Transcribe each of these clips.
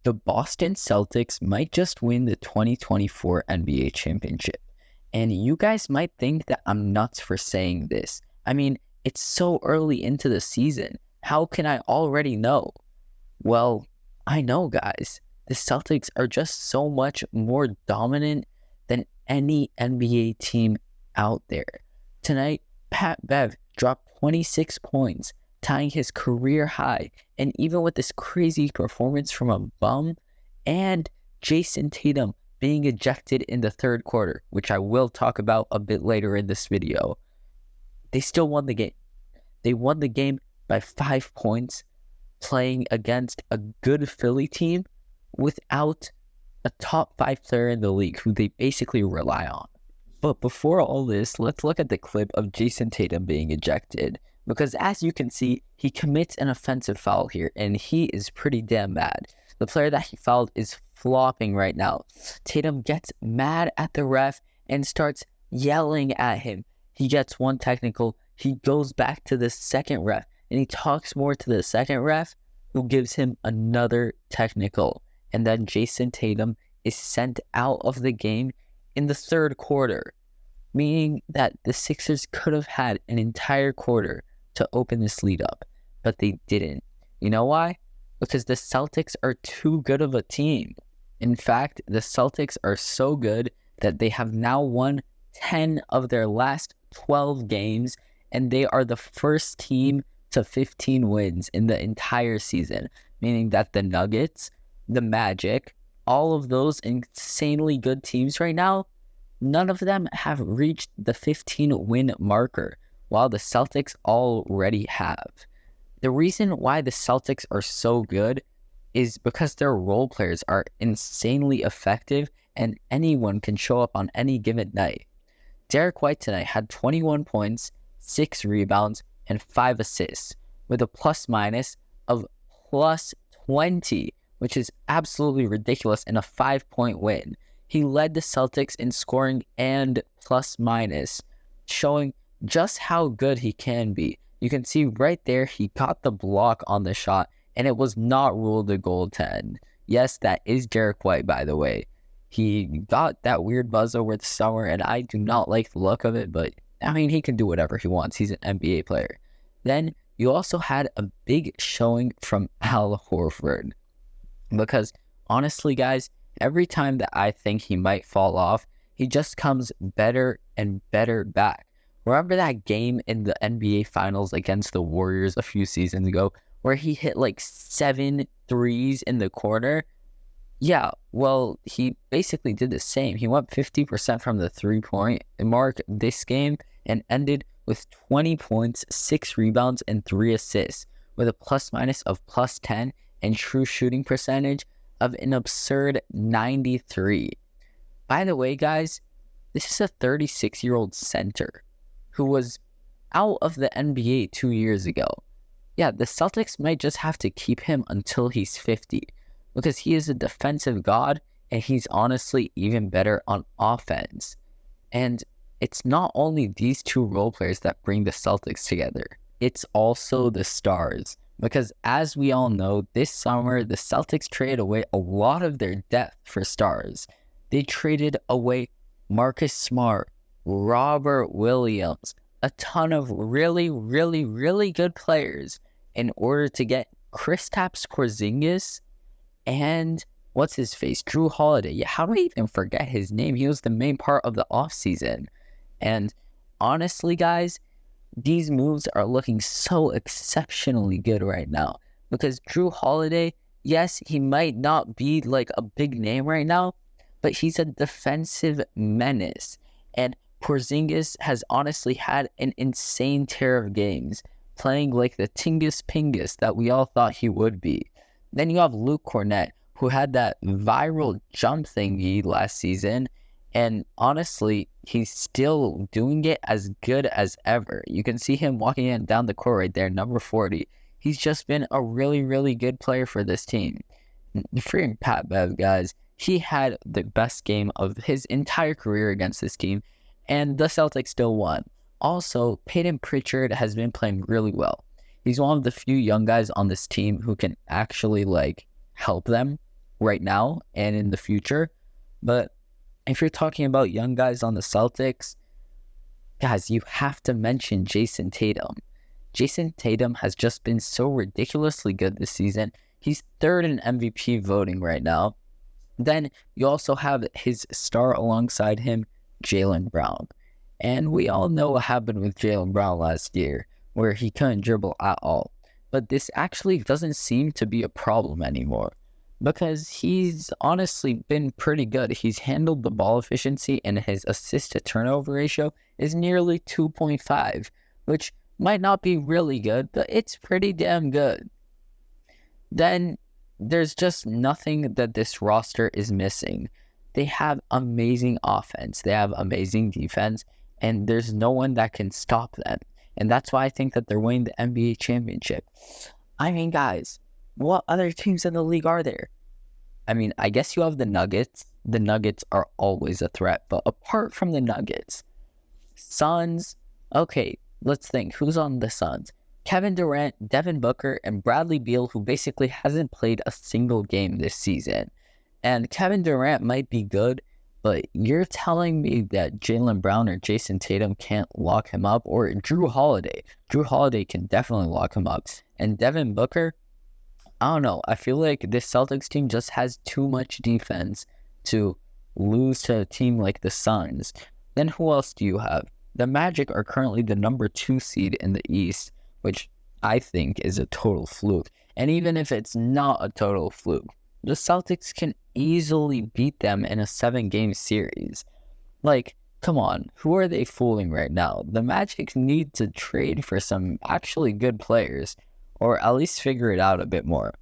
The Boston Celtics might just win the 2024 NBA championship. And you guys might think that I'm nuts for saying this. I mean, it's so early into the season. How can I already know? Well, I know, guys. The Celtics are just so much more dominant than any NBA team out there. Tonight, Pat Bev dropped 26 points, tying his career high. And even with this crazy performance from a bum and Jason Tatum being ejected in the third quarter, which I will talk about a bit later in this video, they still won the game. They won the game by 5 points, playing against a good Philly team without a top 5 player in the league who they basically rely on. But before all this, let's look at the clip of Jason Tatum being ejected. Because as you can see, he commits an offensive foul here, and he is pretty damn bad. The player that he fouled is flopping right now. Tatum gets mad at the ref and starts yelling at him. He gets one technical. He goes back to the second ref, and he talks more to the second ref, who gives him another technical. And then Jason Tatum is sent out of the game in the third quarter, meaning that the Sixers could have had an entire quarter to open this lead up, but they didn't. You know why? Because the Celtics are too good of a team. In fact, the Celtics are so good that they have now won 10 of their last 12 games, and they are the first team to 15 wins in the entire season, meaning that the Nuggets, the Magic, all of those insanely good teams right now, none of them have reached the 15-win marker, while the Celtics already have. The reason why the Celtics are so good is because their role players are insanely effective and anyone can show up on any given night. Derek White tonight had 21 points, 6 rebounds, and 5 assists, with a plus-minus of plus 20, which is absolutely ridiculous in a 5-point win. He led the Celtics in scoring and plus-minus, showing just how good he can be. You can see right there, he got the block on the shot, and it was not ruled a goaltend. Yes, that is Derek White, by the way. He got that weird buzz over the summer, and I do not like the look of it, but I mean, he can do whatever he wants. He's an NBA player. Then you also had a big showing from Al Horford, because honestly, guys, every time that I think he might fall off, he just comes better and better back. Remember that game in the NBA Finals against the Warriors a few seasons ago where he hit like 7 threes in the corner? Yeah, well, he basically did the same. He went 50% from the 3-point mark this game and ended with 20 points, 6 rebounds, and 3 assists, with a plus-minus of plus 10 and true shooting percentage of an absurd 93. By the way, guys, this is a 36-year-old center who was out of the NBA 2 years ago. Yeah, the Celtics might just have to keep him until he's 50, because he is a defensive god, and he's honestly even better on offense. And it's not only these two role players that bring the Celtics together, it's also the stars. Because as we all know, this summer, the Celtics traded away a lot of their depth for stars. They traded away Marcus Smart, Robert Williams, a ton of really, really, really good players in order to get Kristaps Porzingis and what's his face, Drew Holiday. Yeah, how do I even forget his name? He was the main part of the offseason. And honestly, guys, these moves are looking so exceptionally good right now, because Drew Holiday, yes, he might not be like a big name right now, but he's a defensive menace. And Porzingis has honestly had an insane tear of games, playing like the Tingus Pingus that we all thought he would be. Then you have Luke Cornett, who had that viral jump thingy last season, and honestly, he's still doing it as good as ever. You can see him walking in down the court right there, number 40. He's just been a really, really good player for this team. Freaking Pat Bev, guys. He had the best game of his entire career against this team, and the Celtics still won. Also, Peyton Pritchard has been playing really well. He's one of the few young guys on this team who can actually, help them. right now and in the future. But if you're talking about young guys on the Celtics, guys, you have to mention Jason Tatum. Jason Tatum has just been so ridiculously good this season. He's third in MVP voting right now. Then you also have his star alongside him, Jaylen Brown. And we all know what happened with Jaylen Brown last year, where he couldn't dribble at all. But this actually doesn't seem to be a problem anymore, because he's honestly been pretty good. He's handled the ball efficiency, and his assist to turnover ratio is nearly 2.5, which might not be really good, but it's pretty damn good. Then there's just nothing that this roster is missing. They have amazing offense, they have amazing defense, and there's no one that can stop them. And that's why I think that they're winning the NBA championship. I mean, guys, what other teams in the league are there? I mean, I guess you have the Nuggets. The Nuggets are always a threat, but apart from the Nuggets, Suns, okay, let's think. Who's on the Suns? Kevin Durant, Devin Booker, and Bradley Beal, who basically hasn't played a single game this season. And Kevin Durant might be good, but you're telling me that Jaylen Brown or Jason Tatum can't lock him up? Or Drew Holiday. Drew Holiday can definitely lock him up. And Devin Booker, I don't know. I feel like this Celtics team just has too much defense to lose to a team like the Suns. Then who else do you have? The Magic are currently the number 2 seed in the East, which I think is a total fluke. And even if it's not a total fluke, the Celtics can easily beat them in a 7-game series. Like, come on, who are they fooling right now? The Magic need to trade for some actually good players, or at least figure it out a bit more.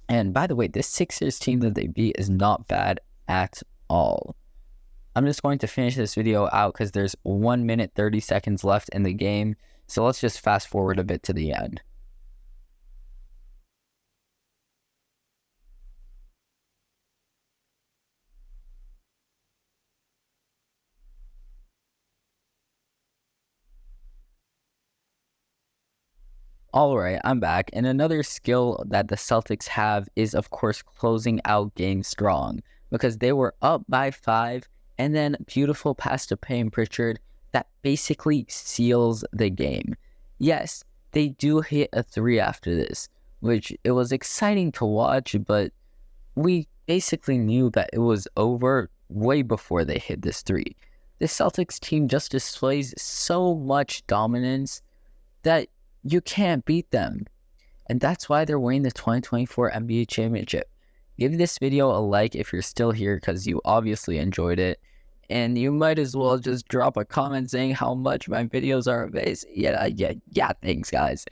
And by the way, this Sixers team that they beat is not bad at all. I'm just going to finish this video out because there's 1 minute 30 seconds left in the game. So let's just fast forward a bit to the end. All right, I'm back. And another skill that the Celtics have is, of course, closing out games strong, because they were up by 5, and then beautiful pass to Payne Pritchard that basically seals the game. Yes, they do hit a 3 after this, which it was exciting to watch, but we basically knew that it was over way before they hit this 3. The Celtics team just displays so much dominance that you can't beat them. And that's why they're winning the 2024 NBA championship. Give this video a like if you're still here, because you obviously enjoyed it. And you might as well just drop a comment saying how much my videos are amazing. Yeah, thanks, guys.